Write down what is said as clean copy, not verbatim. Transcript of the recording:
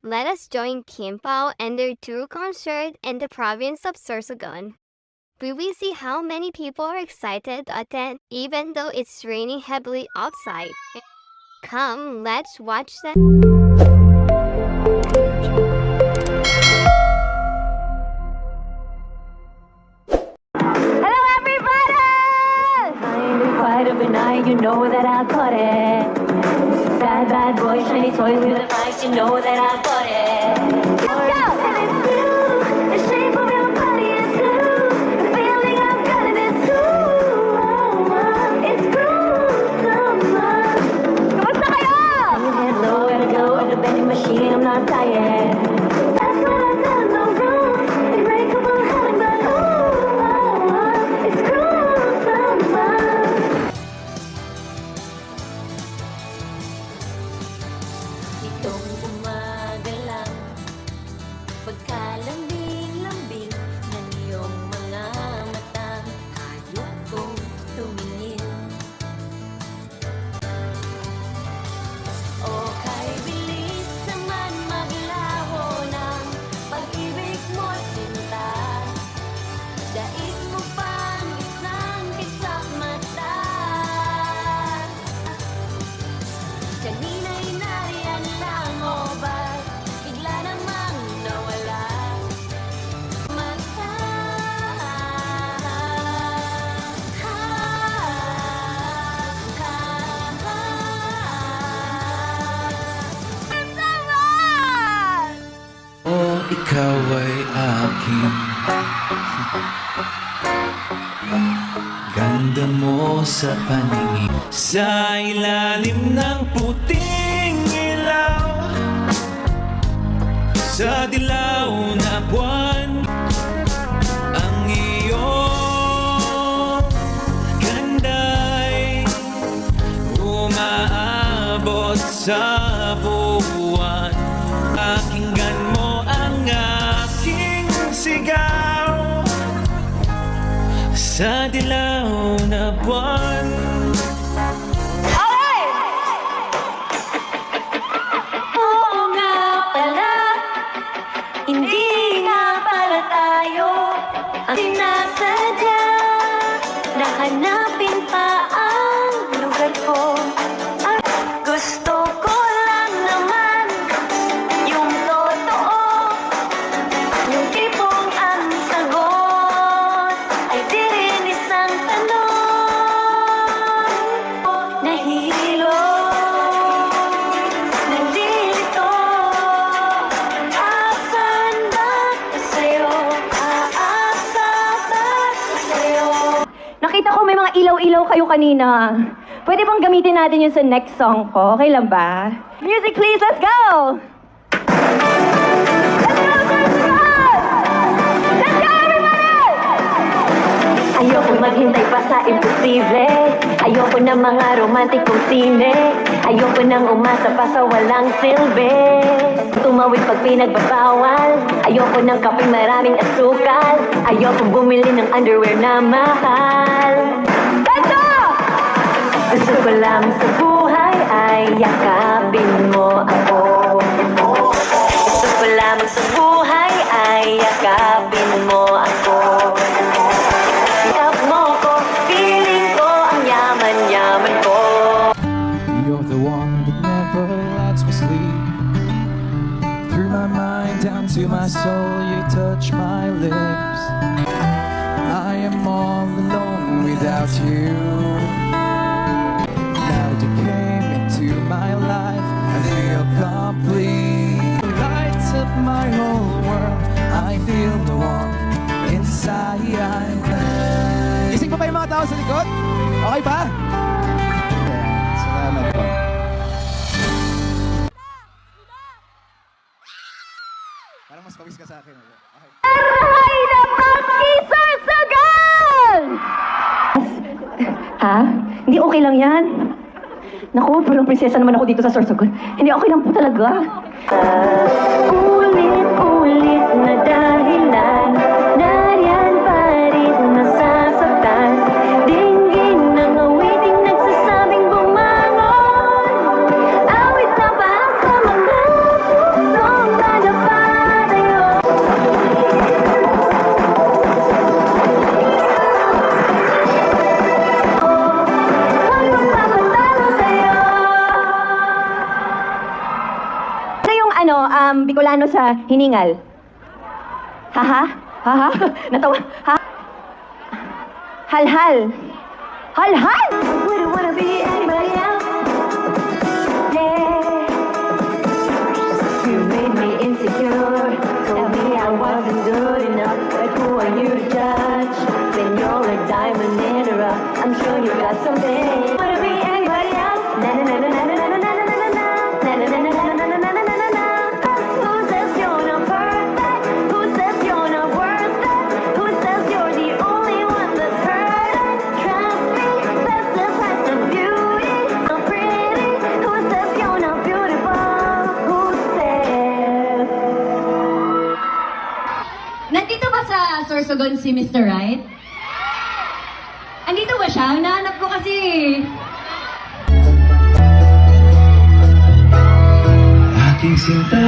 Let us join Kim Pao and their tour concert in the province of Sorsogon. We will see how many people are excited to attend even though it's raining heavily outside. Come, let's watch that. Hello, everybody! I'm quite of a night, you know that I got it. Bad, bad boy, shiny toys with the eyes, you know that I got it. Let's go! And it's you, the shape of your body is you, the feeling I've got and it's true. It's gruesome. Kamusta kayo? You head low and go at the vending machine, I'm not tired. That's what I tell no rules, unbreakable heaven, but it's gruesome. Itong umaga lang, pagkalambing-lambing ng iyong mga matang, hayop kong tumingin. O kay bilis naman maglaho ng pag-ibig mo, sinta. Daig mo pang isang kisap mata. Kanina'y nariyan lang o ba't bigla namang nawala? Mata. Oh, ikaw ay aking ganda mo sa paningin. Sa ilalim ng puting ilaw, sa dilaw na buwan, ang iyong ganda'y umaabot sa buwan. Pakinggan mo ang aking sigaw sa dilaw na buwan. Oo nga pala, hindi nga pala tayo ang sinasadya na hanapin pa ang lugar ko. Gusto ko lang naman yung totoo, yung tipong ang sagot ay di rin isang tanong. Nahihilo, nandito, asan ba sa'yo? Aasa ba sa'yo? Nakita ko may mga ilaw-ilaw kayo kanina. Pwede bang gamitin natin yun sa next song ko? Okay lang ba? Music please, let's go! Let's go, Sorsogon! Let's go, everybody! Ayoko maghintay pa sa imposible. Ayoko ng mga romantikong sine. Ayoko nang umasa pa sa walang silbi. Tumawid pag pinagbabawal. Ayoko ng kapeng maraming asukal. Ayoko bumili ng underwear na mahal. Let's go! Gusto ko lang sa buhay ay yakapin mo ako. Gusto ko lamang sa buhay ay yakapin mo ako. Yakap mo ko, feeling ko ang yaman-yaman ko. You're the one that never lets me sleep. Through my mind down to my soul, you touch my lips. I am all alone without you. Now that you came into my life, I feel complete. Lights up my whole world. I feel the warmth inside. Gising pa ba yung mga tao sa likod? Okay ba? Salamat po. Parang mas pawis ka sa akin. Okay. Aray na pag-Sorsogon! Ha? Hindi okay lang yan? Naku, parang prinsesa naman ako dito sa Sorsogon. Hindi okay lang po talaga. Ulit-ulit na dahilan, nariyan pa rin nasasaktan. Dinggin ng awiting nagsasabing bumangon. Awit na ba sa mga pusong Bicolano sa hiningal. Haha? Haha? Natawa? Ha? Halhal. Halhal? I wouldn't wanna be anybody else. Yeah. You made me insecure. Told me I wasn't good enough. But who are you to judge? Then you're a diamond in the rough. I'm sure you got something. Wanna be anybody else? Na na na na na na na na na na na na. Na na na na na na na na na na na. Who says you're not perfect? Who says you're not worth it? Who says you're the only one that's hurting? Trust me, that's the price of beauty. Not pretty. Who says you're not beautiful? Who says? Nandito ba sa Sorsogon si Mr. Right? Andito ba siya? Hinahanap ko kasi. Aking sinta